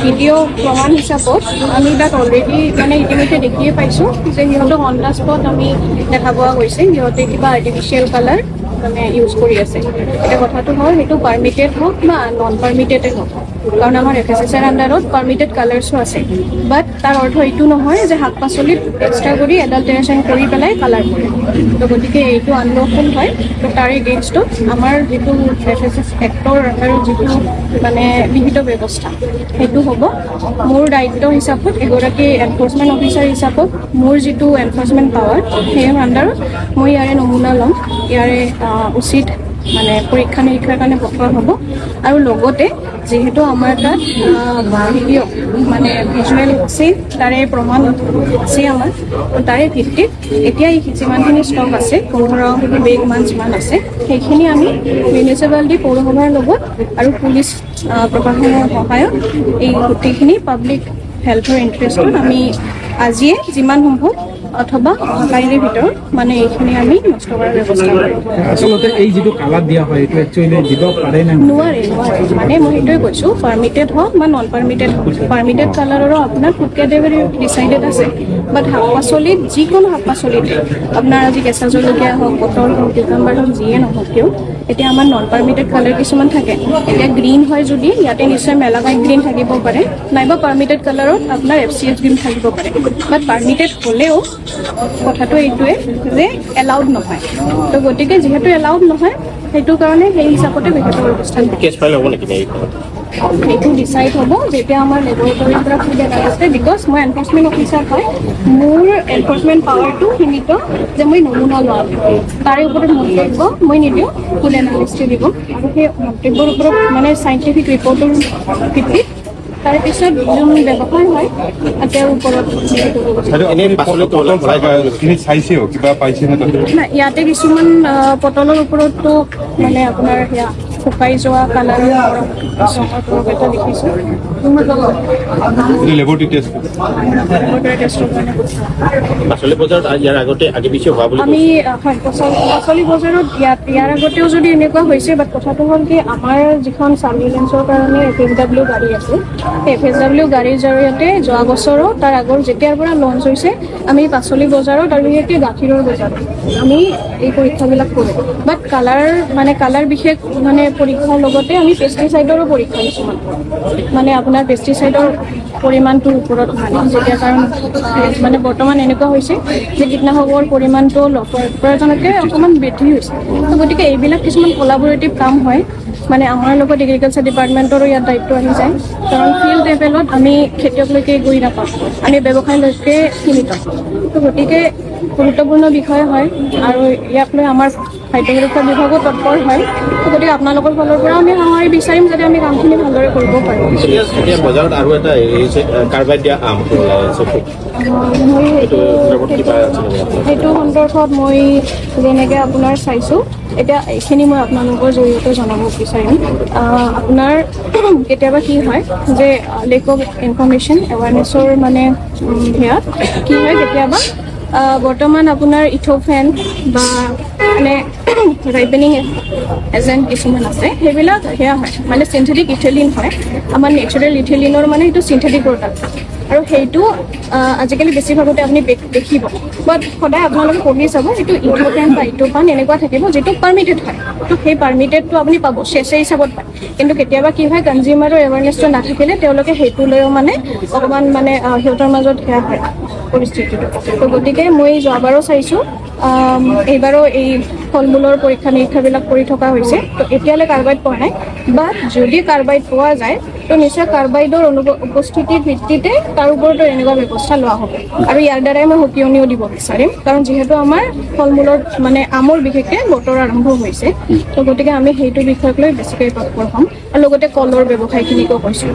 Video' প্ৰমাণ হিচাপত আমি তাত অলৰেডি মানে ইতিমধ্যে দেখিয়ে পাইছোঁ যে সিহঁতক অন দ্য স্পট আমি দেখা পোৱা গৈছে সিহঁতে কিবা আৰ্টিফিচিয়েল কালাৰ মানে ইউজ কৰি আছে। এতিয়া কথাটো হ'ল সেইটো পাৰ্মিটেড হওক বা নন পাৰ্মিটেডে হওক, কাৰণ আমাৰ FSSAৰ আণ্ডাৰত পাৰ্মিটেড কালাৰ্ছো আছে, বাট তাৰ অৰ্থ এইটো নহয় যে শাক পাচলিত এক্সট্ৰা কৰি এডাল্টাৰেশ্যন কৰি পেলাই কালাৰ কৰে। তো গতিকে এইটো আনলফুল হয়। তো তাৰ এগেইনষ্টত আমাৰ যিটো FSS এক্টৰ আৰু যিটো মানে বিহিত ব্যৱস্থা সেইটো হ'ব। মোৰ দায়িত্ব হিচাপত এগৰাকী এনফৰ্চমেণ্ট অফিচাৰ হিচাপত মোৰ যিটো এনফৰ্চমেণ্ট পাৱাৰ সেই আণ্ডাৰত মই ইয়াৰে নমুনা ল'ম, ইয়াৰে উচিত মানে পৰীক্ষা নিৰীক্ষাৰ কাৰণে পঠোৱা হ'ব। আৰু লগতে যিহেতু আমাৰ তাত ভিডিঅ' মানে ভিজুৱেল আছে, তাৰে প্ৰমাণ আছে আমাৰ, তাৰে ভিত্তিত এতিয়া যিমানখিনি ষ্টক আছে 15 বেগমান যিমান আছে সেইখিনি আমি মিউনিচিপালিটি পৌৰসভাৰ লগত আৰু পুলিচ প্ৰশাসনৰ সহায়ত এই গোটেইখিনি পাব্লিক হেল্থৰ ইণ্টাৰেষ্টত আমি আজিয়ে যিমান সম্ভৱ অথবা কাইলৈৰ ভিতৰত মানে এইখিনি আমি নষ্ট কৰাৰ ব্যৱস্থা কৰিম। আচলতে এই যিটো কালাৰ দিয়া হয় এইটো একচুৱেলি দিব পাৰে নে নোৱাৰে মানে মই সেইটোৱে কৈছোঁ, পাৰ্মিটেড হওক বা নন পাৰ্মিটেড হওক, পাৰ্মিটেড কালাৰৰো আপোনাৰ ফুড কেটেগৰী ডিচাইডেড আছে, বাট শাক পাচলিত যিকোনো শাক পাচলিতে আপোনাৰ আজি কেঁচা জলকীয়া হওক, পটল হওক, কিউকাম্বাৰ হওক, যিয়ে নহওক কিয় এতিয়া আমাৰ নন পাৰ্মিটেড কালাৰ কিছুমান থাকে। এতিয়া গ্ৰীণ হয় যদি ইয়াতে নিশ্চয় মেলাকাইট গ্ৰীণ থাকিব পাৰে, নাইবা পাৰ্মিটেড কালাৰত আপোনাৰ FCS গ্ৰীণ থাকিব পাৰে, বাট পাৰ্মিটেড হ'লেও কথাটো এইটোৱে যে এলাউড নহয়। তো গতিকে যিহেতু এলাউড নহয় সেইটো কাৰণে সেই হিচাপতে বিহিত ব্যৱস্থা সেইটো ডিচাইড হ'ব যেতিয়া আমাৰ লেবৰেটৰীৰ পৰা ফুড এনালাইছে। বিকজ মই এনফৰ্চমেণ্ট অফিচাৰ হয়, মোৰ এনফৰ্চমেণ্ট পাৱাৰটো সীমিত যে মই নমুনা লওঁ, তাৰে ওপৰত মন্তব্য মই নিদিওঁ, ফুড এনালিষ্টে দিব আৰু সেই মন্তব্যৰ ওপৰত মানে চাইণ্টিফিক ৰিপৰ্টৰ ভিত্তিত তাৰপিছত যোন ব্যৱসায় হয় তেওঁৰ ওপৰত ইয়াতে কিছুমান পটলৰ ওপৰততো মানে আপোনাৰ সেয়া শুকাই যোৱা কালাৰৰ এটা দেখিছোঁ। আমি পাচলি বজাৰত ইয়াৰ আগতেও যদি এনেকুৱা হৈছে, বাট কথাটো হ'ল কি আমাৰ যিখন চাৰ্ভিলেঞ্চৰ কাৰণে FSW গাড়ী আছে, সেই FSW গাড়ীৰ জৰিয়তে যোৱা বছৰো তাৰ আগৰ যেতিয়াৰ পৰা লঞ্চ হৈছে আমি পাচলি বজাৰত আৰু বিশেষকৈ গাখীৰৰ বজাৰত আমি এই পৰীক্ষাবিলাক কৰোঁ। বাট কালাৰ বিশেষ মানে পৰীক্ষাৰ লগতে আমি পেষ্টিচাইডৰো পৰীক্ষা কিছুমান কৰোঁ, মানে আপোনাৰ পেষ্টিচাইডৰ পৰিমাণটোৰ ওপৰত যেতিয়া, কাৰণ মানে বৰ্তমান এনেকুৱা হৈছে যে কীটনাশকৰ পৰিমাণটো প্ৰয়োজনতকৈ অকণমান বৃদ্ধি হৈছে। তো গতিকে এইবিলাক কিছুমান কলাবৰেটিভ কাম হয়, মানে আমাৰ লগত এগ্ৰিকালচাৰ ডিপাৰ্টমেণ্টৰো ইয়াত দায়িত্ব আহি যায়, কাৰণ ফিল্ড লেভেলত আমি খেতিয়কলৈকে গৈ নাপাওঁ, আমি ব্যৱসায়লৈকে সীমিত। তো গতিকে গুৰুত্বপূৰ্ণ বিষয় হয় আৰু ইয়াক লৈ আমাৰ খাদ্য সুৰক্ষা বিভাগো তৎপৰ হয়। গতিকে আপোনালোকৰ ফালৰ পৰা আমি সহায় বিচাৰিম যাতে আমি কামখিনি ভালদৰে কৰিব পাৰোঁ। বজাৰত আৰু এটা কাৰ্বাইড দিয়া আম সেইটো সন্দৰ্ভত মই যেনেকৈ আপোনাৰ চাইছোঁ, এতিয়া এইখিনি মই আপোনালোকৰ জৰিয়তে জনাব বিচাৰিম। আপোনাৰ কেতিয়াবা কি হয় যে লেক অফ ইনফৰ্মেশ্যন এৱাৰনেছৰ মানে সেয়াত কি হয় কেতিয়াবা বৰ্তমান আপোনাৰ ইথোফেন বা মানে ৰাইপেনিং এজেণ্ট কিছুমান আছে, সেইবিলাক সেয়া হয় মানে চিন্থেটিক ইথিলিন হয়। আমাৰ নেচাৰেল ইথিলিনৰ মানে সেইটো চিন্থেটিক প্ৰডাক্ট আৰু সেইটো আজিকালি বেছিভাগতে আপুনি দেখিব, বাট সদায় আপোনালোকে পঢ়ি চাব এইটো ইথোফেন বা ইথোফান এনেকুৱা থাকিব যিটো পাৰ্মিটেড হয়। তো সেই পাৰ্মিটেডটো আপুনি পাব চেচে হিচাপত পায়, কিন্তু কেতিয়াবা কি হয় কনজিউমাৰৰ এৱাৰনেছটো নাথাকিলে তেওঁলোকে সেইটো লৈও মানে অকণমান মানে সিহঁতৰ মাজত সেয়া হয় পৰিস্থিতিটো। তো গতিকে মই যোৱাবাৰো চাইছোঁ, এইবাৰো এই ফল মূলৰ পৰীক্ষা নিৰীক্ষাবিলাক কৰি থকা হৈছে। তো এতিয়ালৈ কাৰ্বাইড পোৱা নাই, বাট যদি কাৰ্বাইড পোৱা যায় তো নিশ্চয় কাৰ্বাইডৰ উপস্থিতিৰ ভিত্তিতে তাৰ ওপৰতো এনেকুৱা ব্যৱস্থা লোৱা হ'ব। আৰু ইয়াৰ দ্বাৰাই মই সকিয়নিও দিব বিচাৰিম, কাৰণ যিহেতু আমাৰ ফল মূলৰ মানে আমৰ বিশেষকৈ বতৰ আৰম্ভ হৈছে, তো গতিকে আমি সেইটো বিষয়ক লৈ বেছিকৈ তৎপৰ হ'ম আৰু লগতে কলৰ ব্যৱসায়খিনিকো কৈছোঁ।